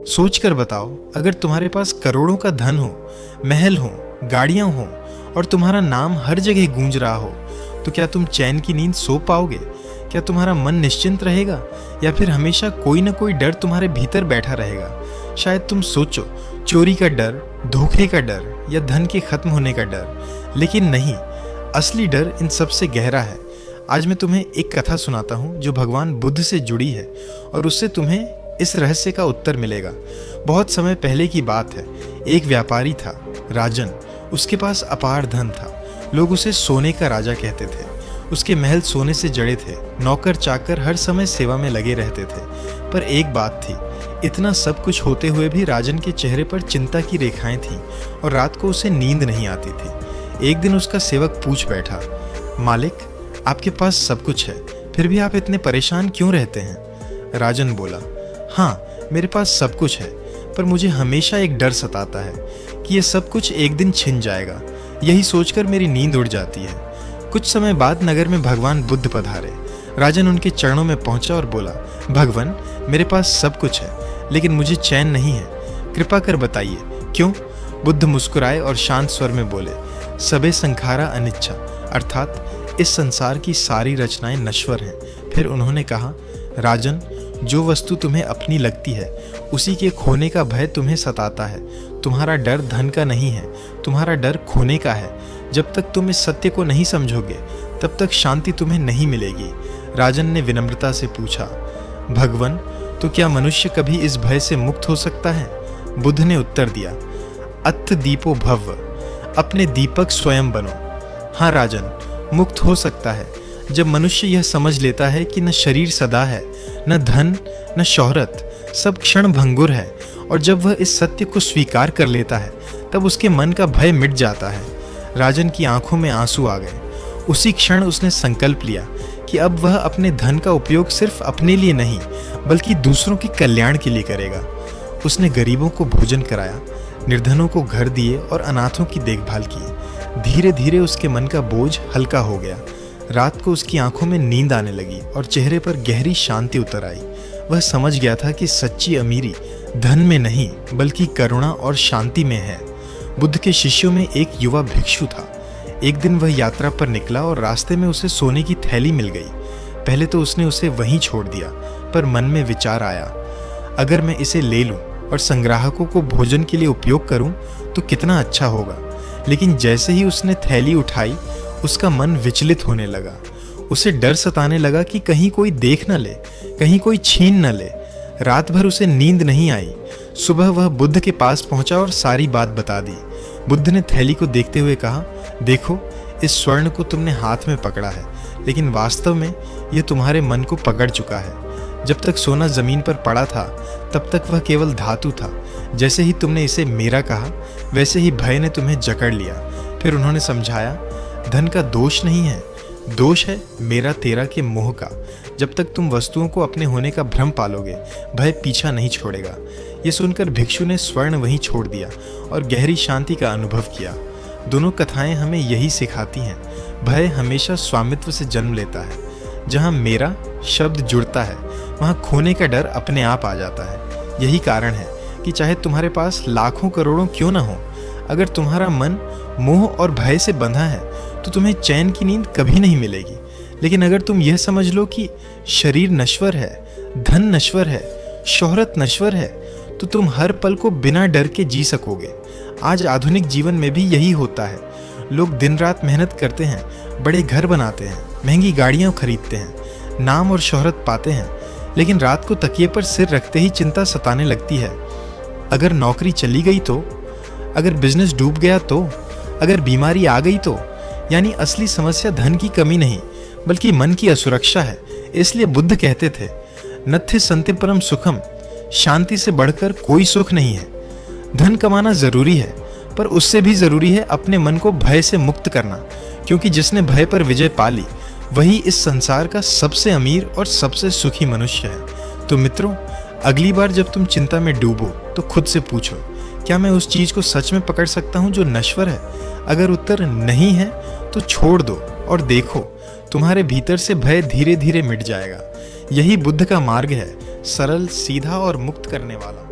सोच कर बताओ, अगर तुम्हारे पास करोड़ों का धन हो, महल हो, गाड़ियां हो और तुम्हारा नाम हर जगह गूंज रहा हो, तो क्या तुम चैन की नींद सो पाओगे? क्या तुम्हारा मन निश्चिंत रहेगा, या फिर हमेशा कोई ना कोई डर तुम्हारे भीतर बैठा रहेगा? शायद तुम सोचो, चोरी का डर, धोखे का डर या धन के खत्म होने का डर, लेकिन नहीं, असली डर इन सबसे गहरा है। आज मैं तुम्हें एक कथा सुनाता हूँ जो भगवान बुद्ध से जुड़ी है, और उससे तुम्हें इस रहस्य का उत्तर मिलेगा। बहुत समय पहले की बात है। एक व्यापारी था, राजन। उसके पास अपार धन था। लोग उसे सोने का राजा कहते थे। उसके महल सोने से जड़े थे। नौकर चाकर हर समय सेवा में लगे रहते थे। पर एक बात थी, इतना सब कुछ होते हुए भी राजन के चेहरे पर चिंता की रेखाएं थीं और रात को उसे नींद नहीं आती थी। एक दिन उसका सेवक पूछ बैठा, मालिक, आपके पास सब कुछ है, फिर भी आप इतने परेशान क्यों रहते हैं? राजन बोला, हाँ, मेरे पास सब कुछ है, पर मुझे हमेशा एक डर सताता है कि ये सब कुछ एक दिन छिन जाएगा। यही सोचकर मेरी नींद उड़ जाती है। कुछ समय बाद नगर में भगवान बुद्ध पधारे। राजन उनके चरणों में पहुंचा और बोला, भगवान, मेरे पास सब कुछ है, लेकिन मुझे चैन नहीं है। कृपा कर बताइए क्यों? बुद्ध मुस्कुराए और शांत स्वर में बोले, सबे संखारा अनिच्छा, अर्थात इस संसार की सारी रचनाएं नश्वर हैं। फिर उन्होंने कहा, राजन, जो वस्तु तुम्हें अपनी लगती है उसी के खोने का भय तुम्हें सताता है। तुम्हारा डर धन का नहीं है, तुम्हारा डर खोने का है। जब तक तुम इस सत्य को नहीं समझोगे तब तक शांति तुम्हें नहीं मिलेगी। राजन ने विनम्रता से पूछा, भगवान, तो क्या मनुष्य कभी इस भय से मुक्त हो सकता है? बुद्ध ने उत्तर दिया, अत्थ दीपो भव, अपने दीपक स्वयं बनो। हाँ राजन, मुक्त हो सकता है जब मनुष्य यह समझ लेता है कि न शरीर सदा है, न धन, न शोहरत, सब क्षण भंगुर है। और जब वह इस सत्य को स्वीकार कर लेता है तब उसके मन का भय मिट जाता है। राजन की आंखों में आंसू आ गए। उसी क्षण उसने संकल्प लिया कि अब वह अपने धन का उपयोग सिर्फ अपने लिए नहीं बल्कि दूसरों के कल्याण के लिए करेगा। उसने गरीबों को भोजन कराया, निर्धनों को घर दिए और अनाथों की देखभाल की। धीरे धीरे उसके मन का बोझ हल्का हो गया। रात को उसकी आंखों में नींद आने लगी और चेहरे पर गहरी शांति उतर आई। वह समझ गया था कि सच्ची अमीरी धन में नहीं बल्कि करुणा और शांति में है। बुद्ध के शिष्यों में एक युवा भिक्षु था। एक दिन वह यात्रा पर निकला और रास्ते में उसे सोने की थैली मिल गई। पहले तो उसने उसे वहीं छोड़ दिया, पर मन में विचार आया, अगर मैं इसे ले लूं और संग्राहकों को भोजन के लिए उपयोग करूं तो कितना अच्छा होगा। लेकिन जैसे ही उसने थैली उठाई उसका मन विचलित होने लगा। उसे डर सताने लगा कि कहीं कोई देख न ले, कहीं कोई छीन न ले। रात भर उसे नींद नहीं आई। सुबह वह बुद्ध के पास पहुंचा और सारी बात बता दी। बुद्ध ने थैली को देखते हुए कहा, देखो, इस स्वर्ण को तुमने हाथ में पकड़ा है, लेकिन वास्तव में यह तुम्हारे मन को पकड़ चुका है। जब तक सोना जमीन पर पड़ा था तब तक वह केवल धातु था। जैसे ही तुमने इसे मेरा कहा वैसे ही भय ने तुम्हें जकड़ लिया। फिर उन्होंने समझाया, धन का दोष नहीं है, दोष है मेरा तेरा के मोह का। जब तक तुम वस्तुओं को अपने होने का भ्रम पालोगे भय पीछा नहीं छोड़ेगा। ये सुनकर भिक्षु ने स्वर्ण वहीं छोड़ दिया और गहरी शांति का अनुभव किया। दोनों कथाएं हमें यही सिखाती हैं, भय हमेशा स्वामित्व से जन्म लेता है। जहाँ मेरा शब्द जुड़ता है वहाँ खोने का डर अपने आप आ जाता है। यही कारण है कि चाहे तुम्हारे पास लाखों करोड़ों क्यों ना हो, अगर तुम्हारा मन मोह और भय से बंधा है तो तुम्हें चैन की नींद कभी नहीं मिलेगी। लेकिन अगर तुम यह समझ लो कि शरीर नश्वर है, धन नश्वर है, शोहरत नश्वर है, तो तुम हर पल को बिना डर के जी सकोगे। आज आधुनिक जीवन में भी यही होता है। लोग दिन रात मेहनत करते हैं, बड़े घर बनाते हैं, महंगी गाड़ियां खरीदते हैं, नाम और शोहरत पाते हैं, लेकिन रात को तकिए पर सिर रखते ही चिंता सताने लगती है। अगर नौकरी चली गई तो, अगर बिजनेस डूब गया तो, अगर बीमारी आ गई तो। यानी असली समस्या धन की कमी नहीं बल्कि मन की असुरक्षा है। इसलिए बुद्ध कहते थे, नत्थि संति परम सुखम, शांति से बढ़कर कोई सुख नहीं है। धन कमाना जरूरी है, पर उससे भी जरूरी है अपने मन को भय से मुक्त करना, क्योंकि जिसने भय पर विजय पा ली वही इस संसार का सबसे अमीर और सबसे सुखी मनुष्य है। तो मित्रों, अगली बार जब तुम चिंता में डूबो तो खुद से पूछो, क्या मैं उस चीज को सच में पकड़ सकता हूं जो नश्वर है? अगर उत्तर नहीं है तो छोड़ दो और देखो, तुम्हारे भीतर से भय धीरे धीरे मिट जाएगा। यही बुद्ध का मार्ग है, सरल, सीधा और मुक्त करने वाला।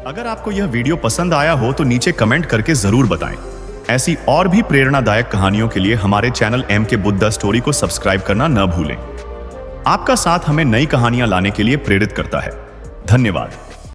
अगर आपको यह वीडियो पसंद आया हो तो नीचे कमेंट करके जरूर बताएं। ऐसी और भी प्रेरणादायक कहानियों के लिए हमारे चैनल MK बुद्धा स्टोरी को सब्सक्राइब करना न भूलें। आपका साथ हमें नई कहानियां लाने के लिए प्रेरित करता है। धन्यवाद।